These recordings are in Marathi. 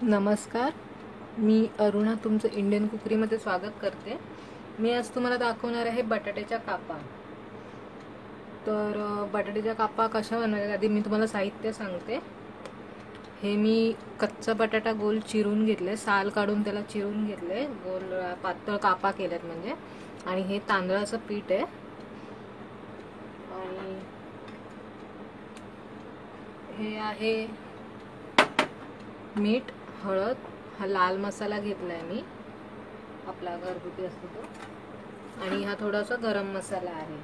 नमस्कार, मी अरुणा तुमचं इंडियन कुकरीमध्ये स्वागत करते. मी आज तुम्हाला दाखवणार आहे बटाट्याच्या कापा. तर बटाट्याच्या कापा कशा बनवायच्या आधी मी तुम्हाला साहित्य सांगते. हे मी कच्चा बटाटा गोल चिरून घेतले, साल काढून त्याला चिरून घेतले, गोल पातळ कापा केल्यात म्हणजे. आणि हे तांदळाचं पीठ आहे आणि हे आहे मीठ, हळद, हा लाल मसाला घेतलाय मी, आपला घरगुती असतो तो, आणि हा थोडासा गरम मसाला आहे.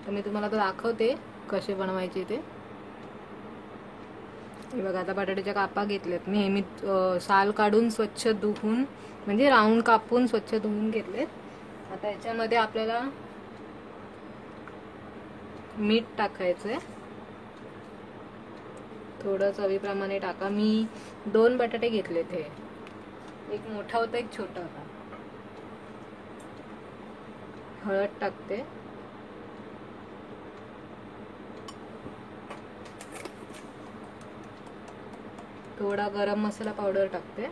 तर मी तुम्हाला तो दाखवते कसे बनवायचे ते. हे बघा, आता बटाट्याच्या कापा घेतलेत मी. हे मी साल काढून स्वच्छ धुवून, म्हणजे राऊंड कापून स्वच्छ धुवून घेतलेत. आता याच्यामध्ये आपल्याला मीठ टाकायचंय, थोडं चवीप्रमाणे टाका. मी 2 बटाटे घेतलेत, हे एक मोठा होता एक छोटा होता. हळद टाकते, थोडा गरम मसाला पावडर टाकते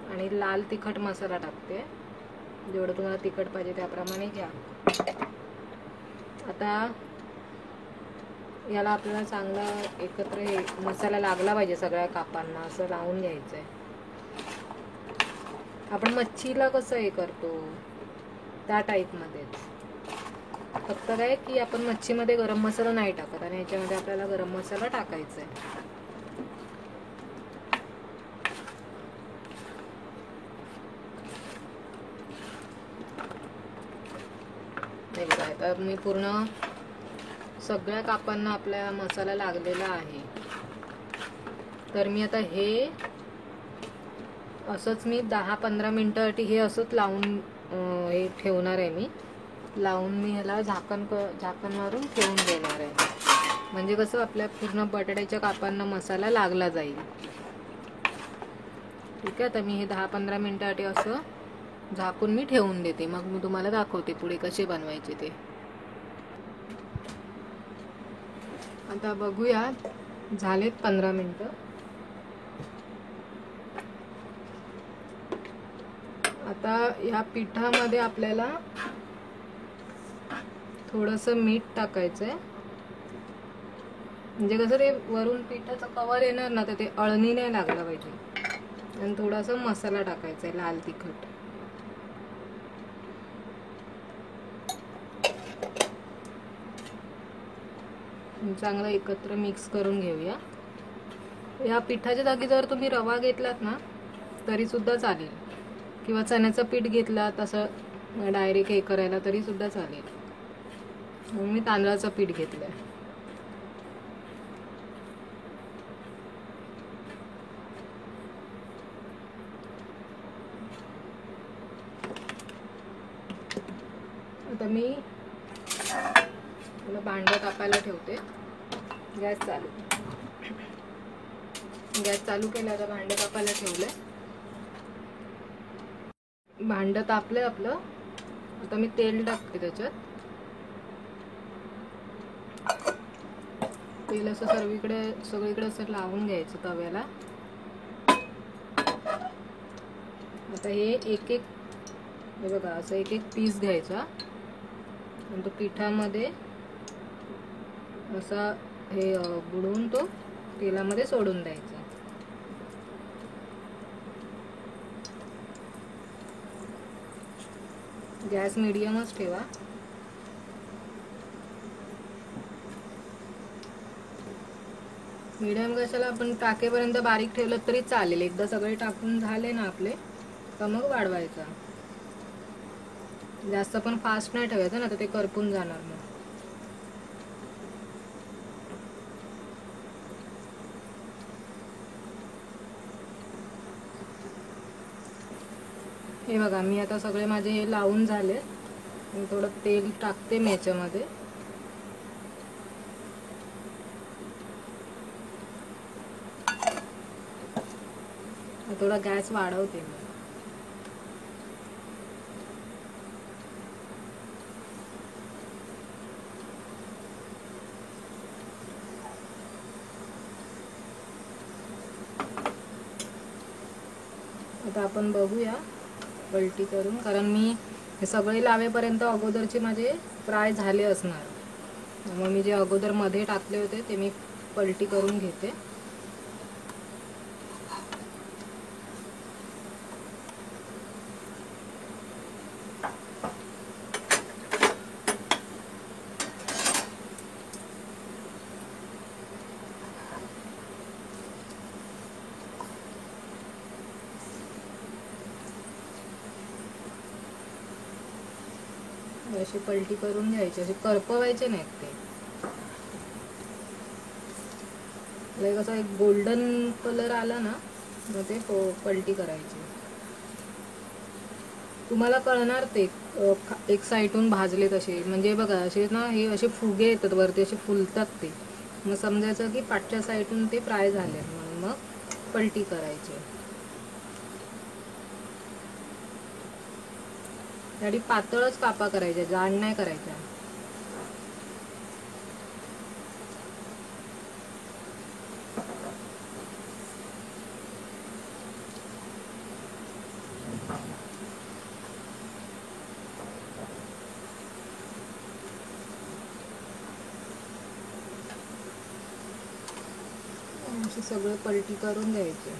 आणि लाल तिखट मसाला टाकते. जेवढं तुम्हाला तिखट पाहिजे त्याप्रमाणे घ्या. आता याला आपल्याला चांगला एकत्र हे मसाला लागला पाहिजे सगळ्या कापांना, असं लावून घ्यायचंय. आपण मच्छीला कसं हे करतो त्या टाईपमध्येच, फक्त काय की आपण मच्छीमध्ये गरम मसाला नाही टाकत आणि याच्यामध्ये आपल्याला गरम मसाला टाकायचा आहे. आता मी पूर्ण सगळ्या कापांना आपला मसाला लागलेला आहे. तर मी आता हे असंच मी 10-15 मिनिटासाठी हे असंच लावून हे ठेवणार आहे. मी ह्याला झाकण मारून ठेवून देणार आहे. म्हणजे कसं आपल्या पूर्ण बटाट्याच्या कापांना मसाला लागला जाईल. ठीक आहे, तर मी हे 10-15 मिनिटासाठी असं झाकून मी ठेवून देते. मग मी तुम्हाला दाखवते पुढे कसे बनवायचे ते. आता बघूया, झालेत 15 मिनिटं. आता ह्या पिठामध्ये आपल्याला थोडंसं मीठ टाकायचंय, म्हणजे कसं ते वरून पिठाचं कवर येणार ना, तर ते अळणी नाही लागलं पाहिजे. आणि थोडासा मसाला टाकायचा आहे, लाल तिखट. चांगलं एकत्र मिक्स करून घेऊया. या पिठाच्या जागी जर तुम्ही रवा घेतलात ना तरी सुद्धा चालेल, किंवा चण्याचं पीठ घेतला तसं डायरेक्ट हे करायला तरी सुद्धा चालेल. म्हणून मी तांदळाचं पीठ घेतलंय. आता मी मला भांडं तापायला ठेवते. गॅस चालू केलं. आता भांडं तापायला ठेवलंय. भांडं तापलंय आपलं. आता मी तेल टाकते त्याच्यात. तेल असं सगळीकडे असं लावून घ्यायचं तव्याला. आता हे बघा, असं एक पीस घ्यायचा आणि तो पिठामध्ये असा हे बुडवून तो तेलामध्ये सोडून द्यायचा. गॅस मीडियमच ठेवा. मीडियम गॅसला आपण टाकेपर्यंत बारीक ठेवलं तरी चालेल. एकदा सगळे टाकून झाले ना आपले, तर मग वाढवायचा. जास्त पण फास्ट नाही ठेवायचं ना, तर ते करपून जाणार मग. हे बघा, मी आता सगळे माझे हे लावून झाले. मी थोडं तेल टाकते मी याच्यामध्ये. थोडा गॅस वाढवते मी. आता आपण बघूया पलटी करून, कारण मी हे सगळे लावेपर्यंत अगोदरचे माझे फ्राय झाले असणार. मग मी जे अगोदर मध्ये टाकले होते ते मी पलटी करून घेते. अशी पलटी करून घ्यायची, असे करपवायचे नाहीत ते. कसं एक गोल्डन कलर आला ना मग ते पलटी करायची. तुम्हाला कळणार ते एक साईडून भाजले तसे, म्हणजे बघा असे ना हे असे फुगे येतात वरती, असे फुलतात ते. मग समजायचं की पाठच्या साईडून ते फ्राय झाले, म्हणून मग पलटी करायची. त्यासाठी पातळच कापा करायच्या, जाड नाही करायच्या. असे सगळं पलटी करून द्यायचे.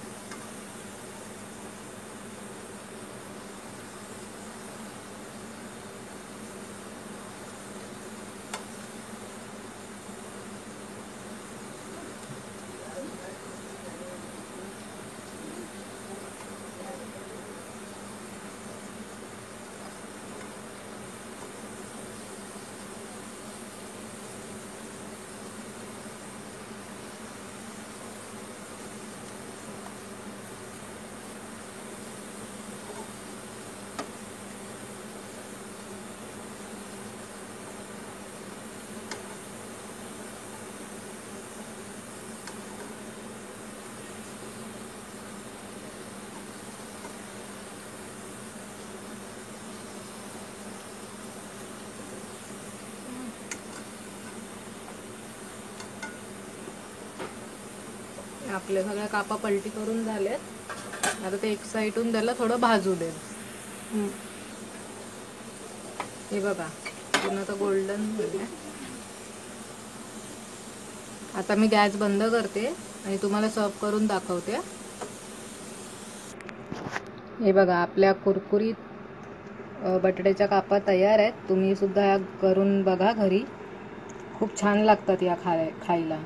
आपल्या सगळ्या कापा पलटी करून झाल्यात. आता ते एक साईडून त्याला थोडं भाजू दे. हे बघा पूर्ण आता गोल्डन झालंय. आता मी गॅस बंद करते आणि तुम्हाला सर्व करून दाखवते. हे बघा आपल्या कुरकुरीत बटाट्याच्या कापा तयार आहेत. तुम्ही सुद्धा करून बघा घरी, खूप छान लागतात या खायला.